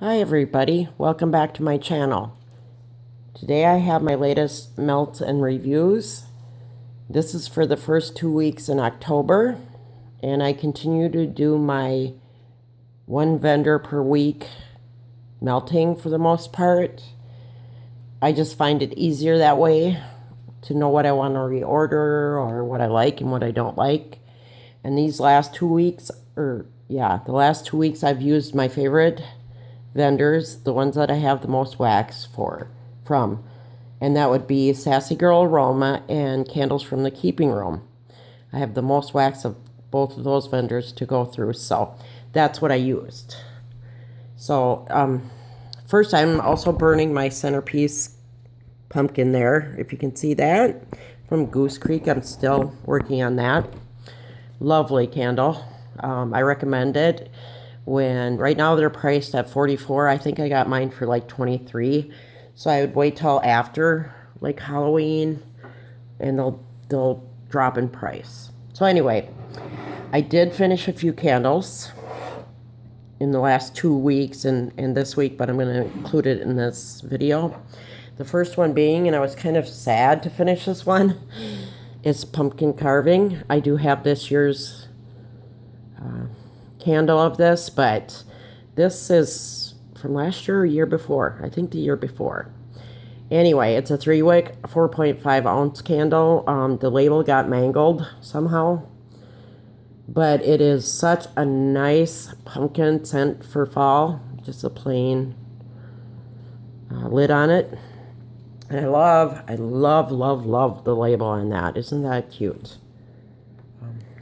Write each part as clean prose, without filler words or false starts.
Hi everybody, welcome back to my channel. Today I have my latest melts and reviews. This is for the first 2 weeks in October, and I continue to do my one vendor per week melting for the most part. I just find it easier that way to know what I want to reorder or what I like and what I don't like. And these last 2 weeks, the last 2 weeks I've used my favorite vendors, the ones that I have the most wax from, and that would be Sassy Girl Aroma and Candles from the Keeping Room. I have the most wax of both of those vendors to go through, so that's what I used. So first I'm also burning my centerpiece pumpkin there, if you can see that, from Goose Creek. I'm still working on that. Lovely candle. I recommend it. Right now they're priced at $44. I think I got mine for like $23. So I would wait till after like Halloween and they'll drop in price. So anyway, I did finish a few candles in the last 2 weeks and this week, but I'm going to include it in this video. The first one being, and I was kind of sad to finish this one, is pumpkin carving. I do have this year's candle of this, but this is from last year or year before. I think the year before. Anyway, it's a 3-wick, 4.5 ounce candle. The label got mangled somehow, but it is such a nice pumpkin scent for fall. Just a plain lid on it. And I love the label on that. Isn't that cute?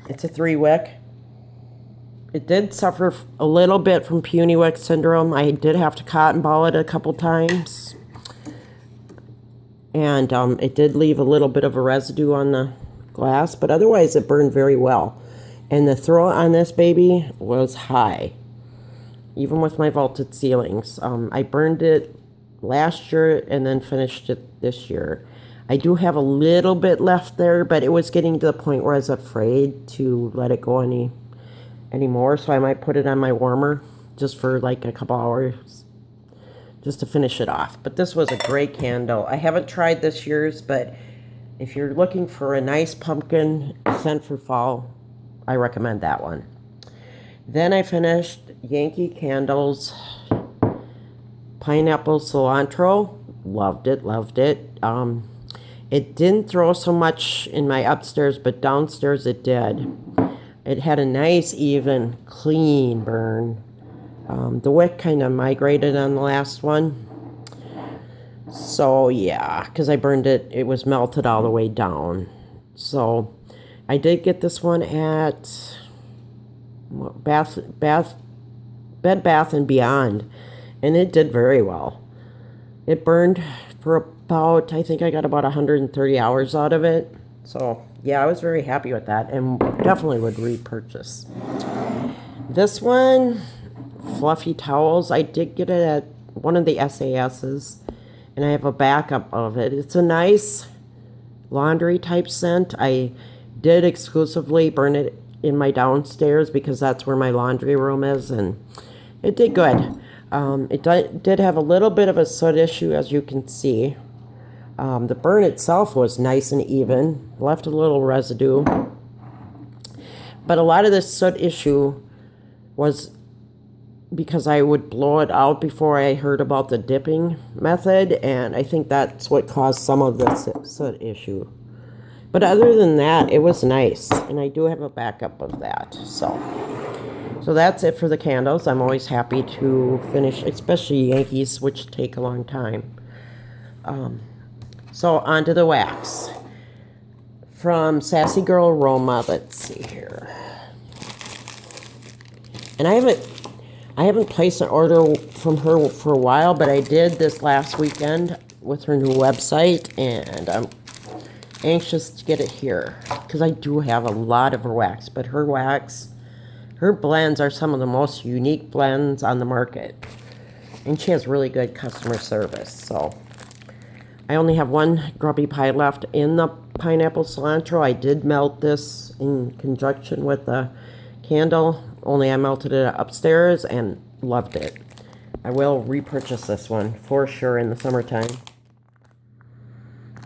It's a 3-wick. It did suffer a little bit from puny wick syndrome. I did have to cotton ball it a couple times. And it did leave a little bit of a residue on the glass, but otherwise it burned very well. And the throw on this baby was high, even with my vaulted ceilings. I burned it last year and then finished it this year. I do have a little bit left there, but it was getting to the point where I was afraid to let it go anymore, so I might put it on my warmer just for like a couple hours just to finish it off. But this was a great candle. I haven't tried this year's, but if you're looking for a nice pumpkin scent for fall, I recommend that one. Then I finished Yankee Candles Pineapple Cilantro. Loved it. It didn't throw so much in my upstairs, but downstairs it did. It had a nice, even, clean burn. The wick kind of migrated on the last one. So, yeah, because I burned it, it was melted all the way down. So, I did get this one at Bed Bath & Beyond, and it did very well. It burned for about, I think I got about 130 hours out of it. So, yeah, I was very happy with that and definitely would repurchase. This one, Fluffy Towels, I did get it at one of the SAS's, and I have a backup of it. It's a nice laundry type scent. I did exclusively burn it in my downstairs because that's where my laundry room is, and it did good. It did have a little bit of a soot issue, as you can see. The burn itself was nice and even, left a little residue. But a lot of this soot issue was because I would blow it out before I heard about the dipping method, and I think that's what caused some of the soot issue. But other than that, it was nice, and I do have a backup of that. So that's it for the candles. I'm always happy to finish, especially Yankees, which take a long time. So on to the wax. From Sassy Girl Aroma, let's see here. And I haven't placed an order from her for a while, but I did this last weekend with her new website, and I'm anxious to get it here because I do have a lot of her wax, but her blends are some of the most unique blends on the market, and she has really good customer service. So I only have one grubby pie left in the pineapple cilantro. I did melt this in conjunction with the candle, only I melted it upstairs and loved it. I will repurchase this one for sure in the summertime.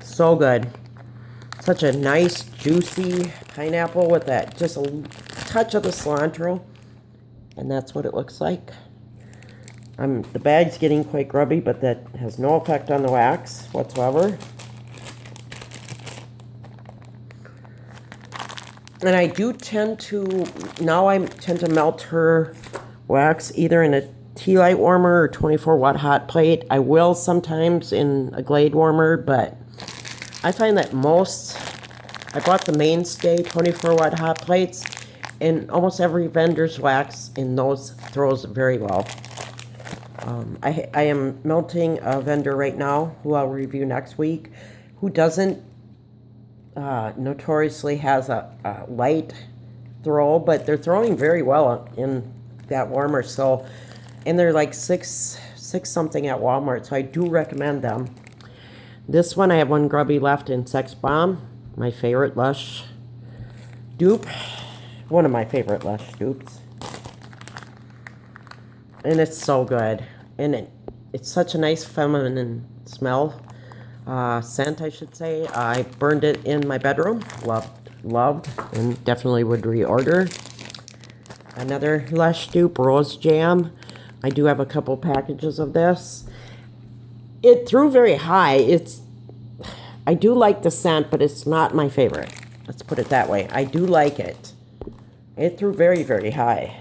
So good. Such a nice, juicy pineapple with that, just a touch of the cilantro. And that's what it looks like. The bag's getting quite grubby, but that has no effect on the wax whatsoever. And I do tend to, now I tend to melt her wax either in a tea light warmer or 24-watt hot plate. I will sometimes in a Glade warmer, but I find that I bought the Mainstay 24-watt hot plates, and almost every vendor's wax in those throws very well. I am melting a vendor right now, who I'll review next week, who doesn't notoriously has a light throw, but they're throwing very well in that warmer. So, and they're like six something at Walmart, so I do recommend them. This one, I have one grubby left in Sex Bomb, my favorite Lush dupe. One of my favorite Lush dupes. And it's so good. And it's such a nice feminine smell. Scent, I should say. I burned it in my bedroom. Loved, and definitely would reorder. Another Lush dupe, Rose Jam. I do have a couple packages of this. It threw very high. I do like the scent, but it's not my favorite. Let's put it that way. I do like it. It threw very, very high.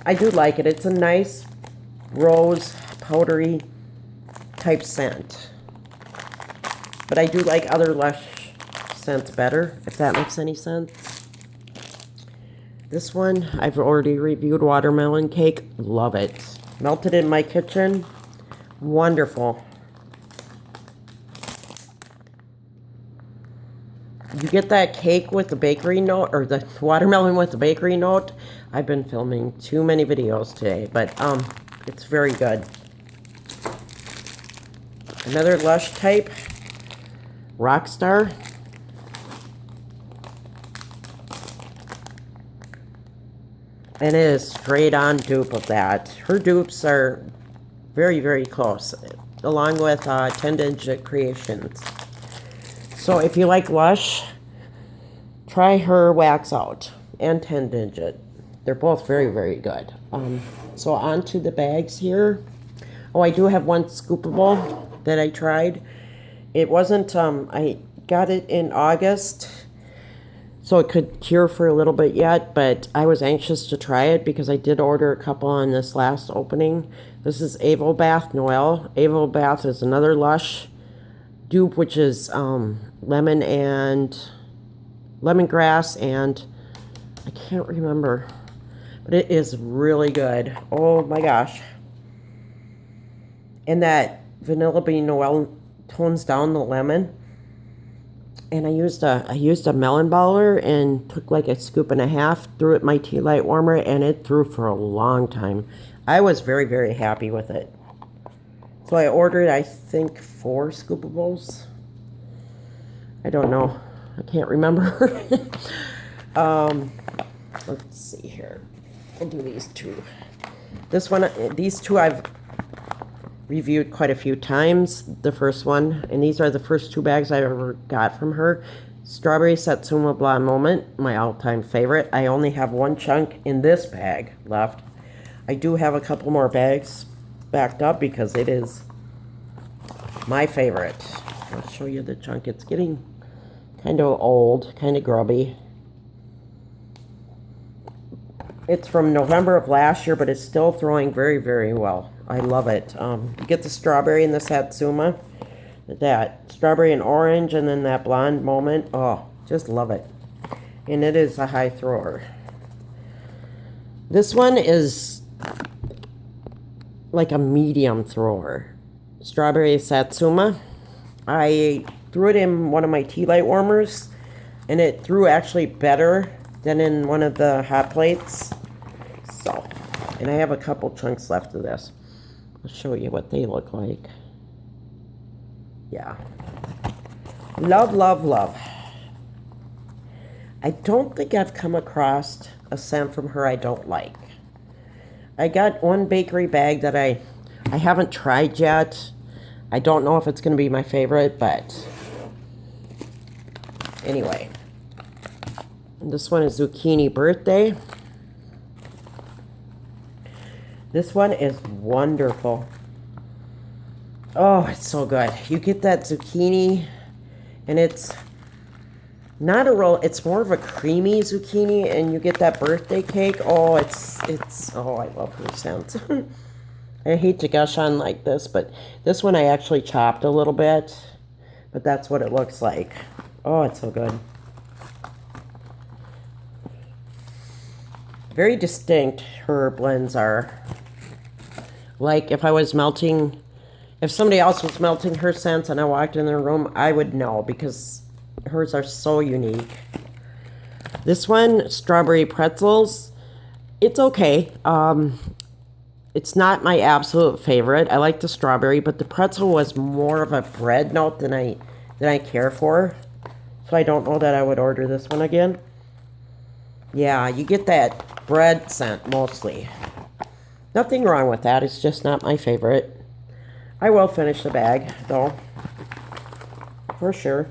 I do like it. It's a nice rose, powdery type scent. But I do like other Lush scents better, if that makes any sense. This one, I've already reviewed, Watermelon Cake. Love it. Melted in my kitchen. Wonderful. You get that cake with the bakery note, or the watermelon with the bakery note. I've been filming too many videos today, but it's very good. Another Lush type, Rockstar. And it is straight on dupe of that. Her dupes are very, very close, along with 10 Digit Creations. So if you like Lush, try her wax out and 10 Digit. They're both very, very good. So on to the bags here. Oh, I do have one scoopable that I tried. It wasn't, I got it in August, so it could cure for a little bit yet, but I was anxious to try it because I did order a couple on this last opening. This is Avo Bath Noel. Avo Bath is another Lush dupe, which is lemongrass, and I can't remember, but it is really good. Oh my gosh. And that Vanilla Bean Noel tones down the lemon. And I used a melon baller and took like a scoop and a half, threw it in my tea light warmer, and it threw for a long time. I was very, very happy with it. So I ordered, I think, 4 scoopables. I don't know. I can't remember. Let's see here. I'll do these 2. These 2 I've reviewed quite a few times. The first one, and these are the first 2 bags I ever got from her. Strawberry Satsuma Blonde Moment, my all-time favorite. I only have 1 chunk in this bag left. I do have a couple more bags backed up because it is my favorite. I'll show you the chunk. It's getting kind of old, kind of grubby. It's from November of last year, but it's still throwing very, very well. I love it. You get the strawberry and the Satsuma, that strawberry and orange, and then that blonde moment. Oh, just love it. And it is a high thrower. This one is like a medium thrower. Strawberry Satsuma. I threw it in one of my tea light warmers, and it threw actually better than in one of the hot plates. So, and I have a couple chunks left of this. I'll show you what they look like. Yeah. Love, love, love. I don't think I've come across a scent from her I don't like. I got one bakery bag that I haven't tried yet. I don't know if it's going to be my favorite, but anyway. This one is Zucchini Birthday. This one is wonderful. Oh, it's so good. You get that zucchini, and it's not a roll, it's more of a creamy zucchini, and you get that birthday cake. Oh, oh, I love her scent. I hate to gush on like this, but this one I actually chopped a little bit, but that's what it looks like. Oh, it's so good. Very distinct, her blends are. Like if somebody else was melting her scents and I walked in their room, I would know because hers are so unique. This one, Strawberry Pretzels, it's okay. It's not my absolute favorite. I like the strawberry, but the pretzel was more of a bread note than I care for. So I don't know that I would order this one again. Yeah, you get that bread scent mostly. Nothing wrong with that. It's just not my favorite. I will finish the bag, though. For sure.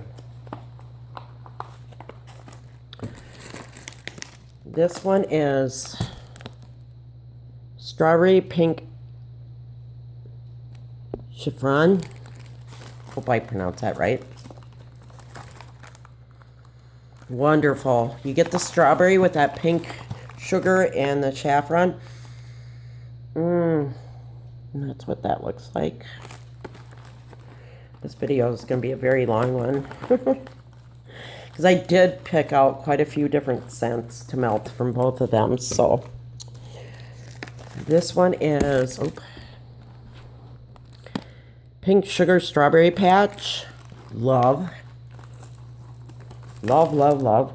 This one is Strawberry Pink Chevron. Hope I pronounced that right. Wonderful. You get the strawberry with that pink sugar and the saffron. And that's what that looks like. This video is going to be a very long one. Because I did pick out quite a few different scents to melt from both of them. So this one is Pink Sugar Strawberry Patch. Love. Love, love, love.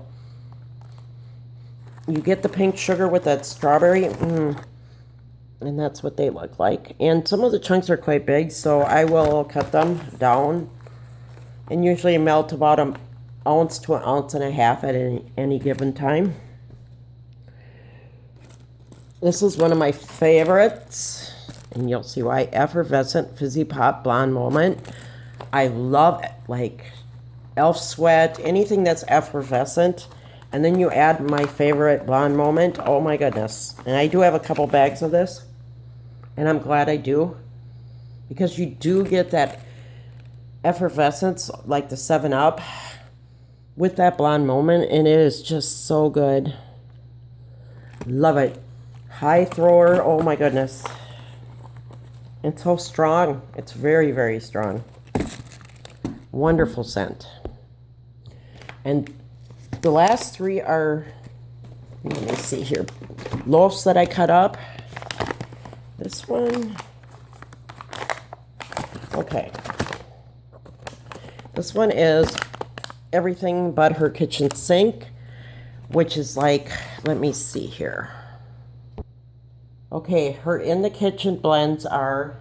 You get the pink sugar with that strawberry. And that's what they look like. And some of the chunks are quite big, so I will cut them down. And usually melt about an ounce to an ounce and a half at any given time. This is one of my favorites. And you'll see why. Effervescent Fizzy Pop Blonde Moment. I love it. Like Elf Sweat, anything that's effervescent. And then you add my favorite Blonde Moment. Oh my goodness. And I do have a couple bags of this. And I'm glad I do. Because you do get that effervescence like the 7-Up with that Blonde Moment. And it is just so good. Love it. High thrower. Oh my goodness. It's so strong. It's very, very strong. Wonderful scent. And the last three are, let me see here, loaves that I cut up. This one. Okay. This one is Everything But Her Kitchen Sink, which is like, let me see here. Okay, her in the kitchen blends are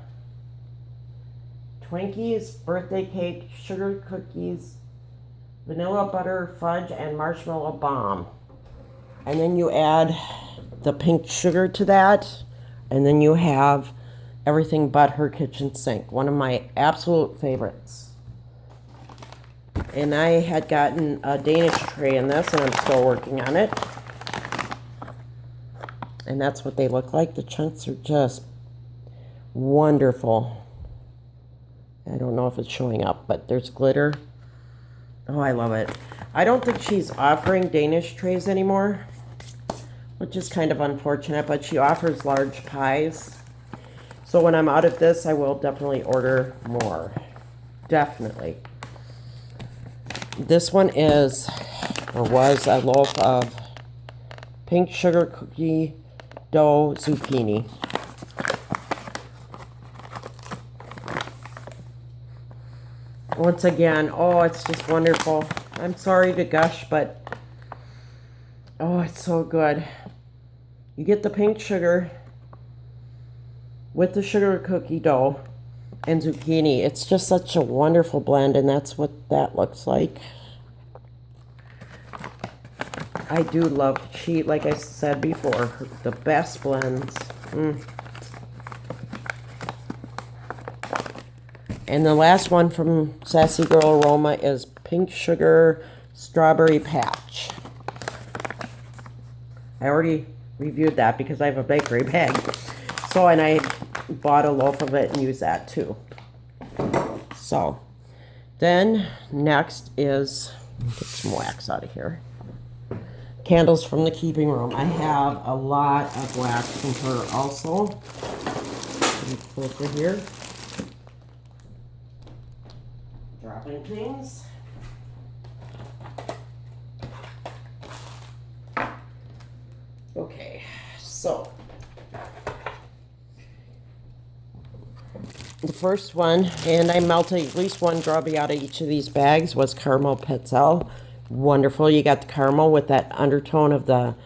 Twinkies, birthday cake, sugar cookies, vanilla butter, fudge, and marshmallow bomb. And then you add the pink sugar to that. And then you have Everything But Her Kitchen Sink, one of my absolute favorites. And I had gotten a Danish tray in this, and I'm still working on it. And that's what they look like. The chunks are just wonderful. I don't know if it's showing up, but there's glitter. Oh, I love it. I don't think she's offering Danish trays anymore, which is kind of unfortunate, but she offers large pies. So when I'm out of this, I will definitely order more. Definitely. This one is, or was, a loaf of pink sugar cookie dough zucchini. Once again, oh, it's just wonderful. I'm sorry to gush, but oh, it's so good. You get the pink sugar with the sugar cookie dough and zucchini. It's just such a wonderful blend, and that's what that looks like. I do love, like I said before, the best blends And the last one from Sassy Girl Aroma is Pink Sugar Strawberry Patch. I already reviewed that because I have a bakery bag. So, and I bought a loaf of it and used that too. So, then next is, get some wax out of here. Candles from the keeping room. I have a lot of wax from her also. Let me closer here. Dropping things. Okay, so the first one, and I melted at least one grubby out of each of these bags, was caramel Pretzels. Wonderful. You got the caramel with that undertone of the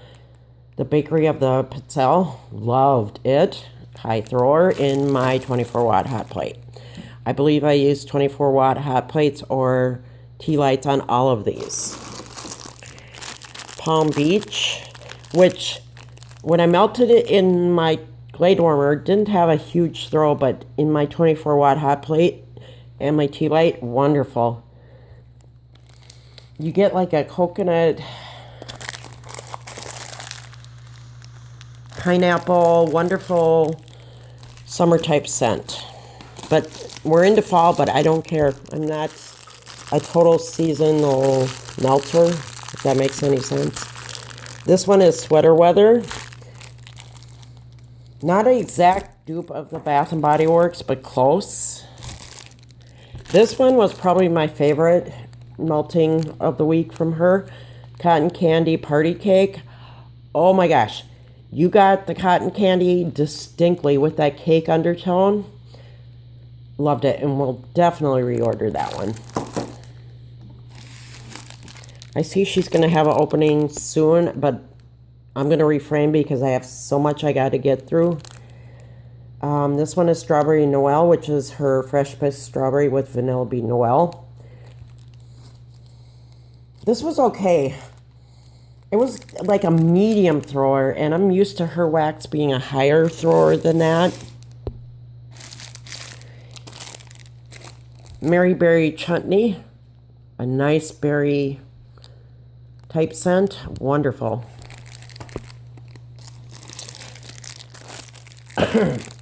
bakery of the Pretzels. Loved it. High thrower in my 24-watt hot plate. I believe I used 24-watt hot plates or tea lights on all of these. Palm Beach, which when I melted it in my Glade warmer, didn't have a huge throw, but in my 24-watt hot plate and my tea light, wonderful. You get like a coconut, pineapple, wonderful summer type scent. But we're into fall, but I don't care. I'm not a total seasonal melter, if that makes any sense. This one is Sweater Weather. Not an exact dupe of the Bath & Body Works, but close. This one was probably my favorite melting of the week from her. Cotton Candy Party Cake. Oh my gosh. You got the cotton candy distinctly with that cake undertone. Loved it, and we'll definitely reorder that one. I see she's going to have an opening soon, but I'm going to refrain because I have so much I got to get through. This one is Strawberry Noel, which is her fresh pressed strawberry with vanilla bean Noel. This was okay. It was like a medium thrower, and I'm used to her wax being a higher thrower than that. Mary Berry Chutney, a nice berry type scent, wonderful.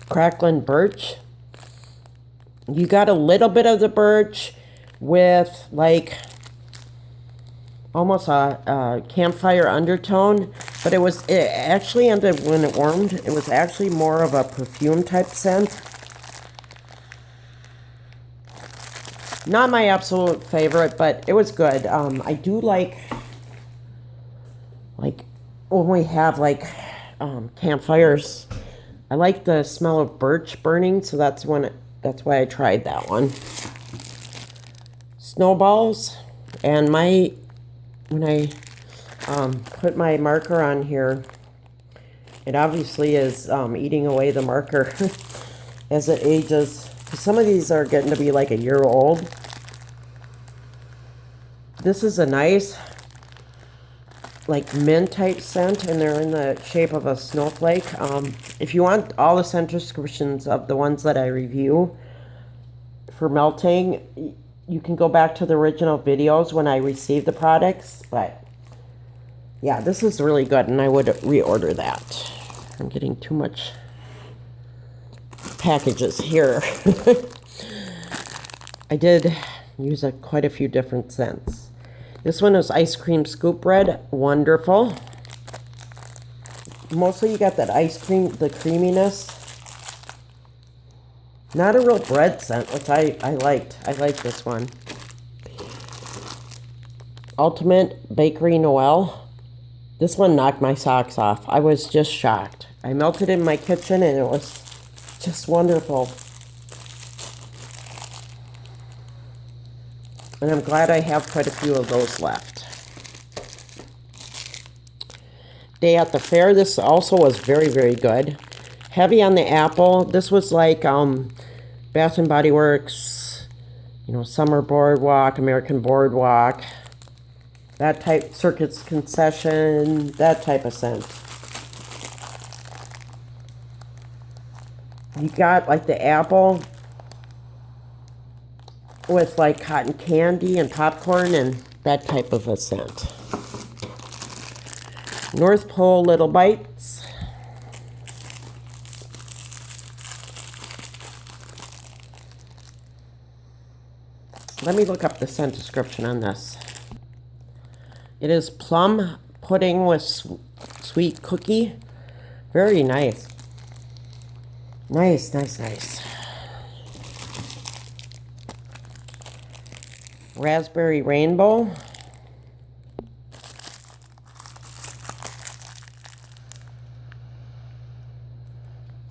Cracklin' Birch. You got a little bit of the birch with like almost a campfire undertone, but it actually ended when it warmed. It was actually more of a perfume type scent. Not my absolute favorite, but it was good. I do like when we have like campfires. I like the smell of birch burning, so that's why I tried that one. Snowballs, and when I put my marker on here, it obviously is eating away the marker as it ages. Some of these are getting to be like a year old. This is a nice like mint type scent, and they're in the shape of a snowflake. If you want all the scent descriptions of the ones that I review for melting, you can go back to the original videos when I received the products. But yeah, this is really good, and I would reorder that. I'm getting too much packages here. I did use quite a few different scents. This one is Ice Cream Scoop Bread. Wonderful. Mostly you got that ice cream, the creaminess. Not a real bread scent, which I liked. I like this one. Ultimate Bakery Noel. This one knocked my socks off. I was just shocked. I melted it in my kitchen, and it was just wonderful. And I'm glad I have quite a few of those left. Day at the Fair. This also was very, very good. Heavy on the apple. This was like Bath & Body Works, Summer Boardwalk, American Boardwalk. That type, Circuits Concession, that type of scent. You got like the apple with like cotton candy and popcorn and that type of a scent. North Pole Little Bites. Let me look up the scent description on this. It is plum pudding with sweet cookie. Very nice. Nice, nice, nice. Raspberry rainbow.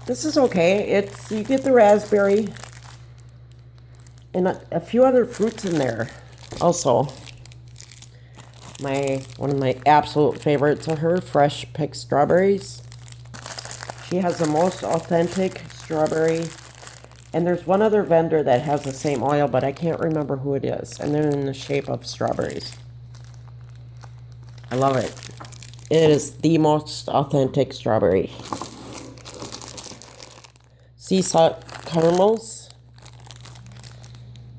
This is okay. It's, you get the raspberry and a few other fruits in there. Also, one of my absolute favorites are her fresh picked strawberries. She has the most authentic strawberry. And there's one other vendor that has the same oil, but I can't remember who it is. And they're in the shape of strawberries. I love it. It is the most authentic strawberry. Sea salt caramels.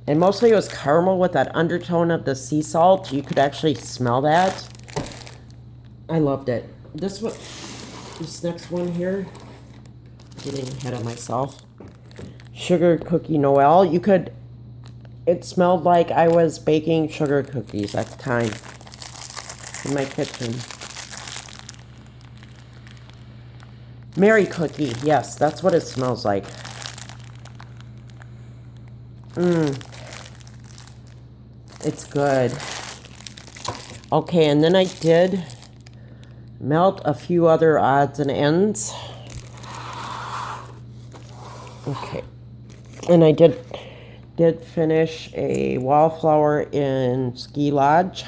And mostly it was caramel with that undertone of the sea salt. You could actually smell that. I loved it. This next one here, getting ahead of myself. Sugar cookie Noel. It smelled like I was baking sugar cookies at the time in my kitchen. Mary cookie. Yes, that's what it smells like. It's good. Okay, and then I did melt a few other odds and ends. Okay. And I did finish a wallflower in Ski Lodge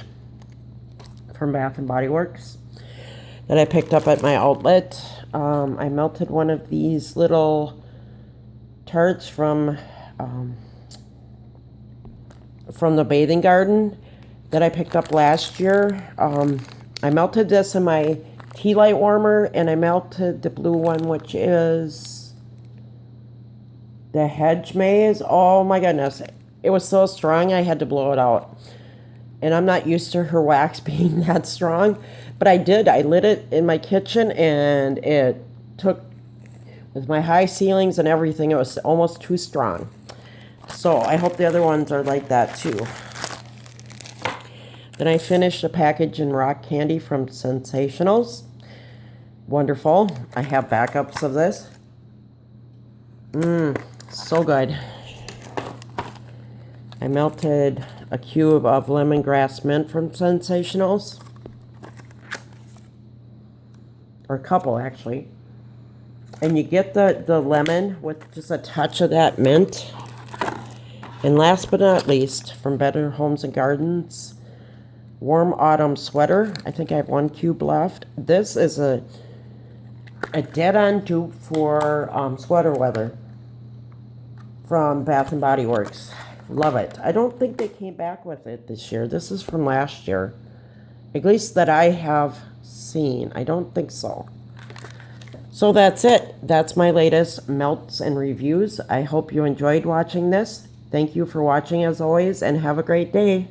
from Bath and Body Works that I picked up at my outlet. I melted one of these little tarts from the bathing garden that I picked up last year. I melted this in my tea light warmer, and I melted the blue one, which is the hedge maze. Oh my goodness. It was so strong I had to blow it out. And I'm not used to her wax being that strong. But I did. I lit it in my kitchen and it took, with my high ceilings and everything, it was almost too strong. So I hope the other ones are like that too. Then I finished a package in rock candy from Sensationals. Wonderful. I have backups of this. So good. I melted a cube of lemongrass mint from Sensationals. Or a couple, actually. And you get the lemon with just a touch of that mint. And last but not least, from Better Homes and Gardens, Warm Autumn Sweater. I think I have one cube left. This is a dead-on dupe for sweater weather from Bath and Body Works. Love it. I don't think they came back with it this year. This is from last year. At least that I have seen. I don't think so. So that's it. That's my latest melts and reviews. I hope you enjoyed watching this. Thank you for watching as always, and have a great day.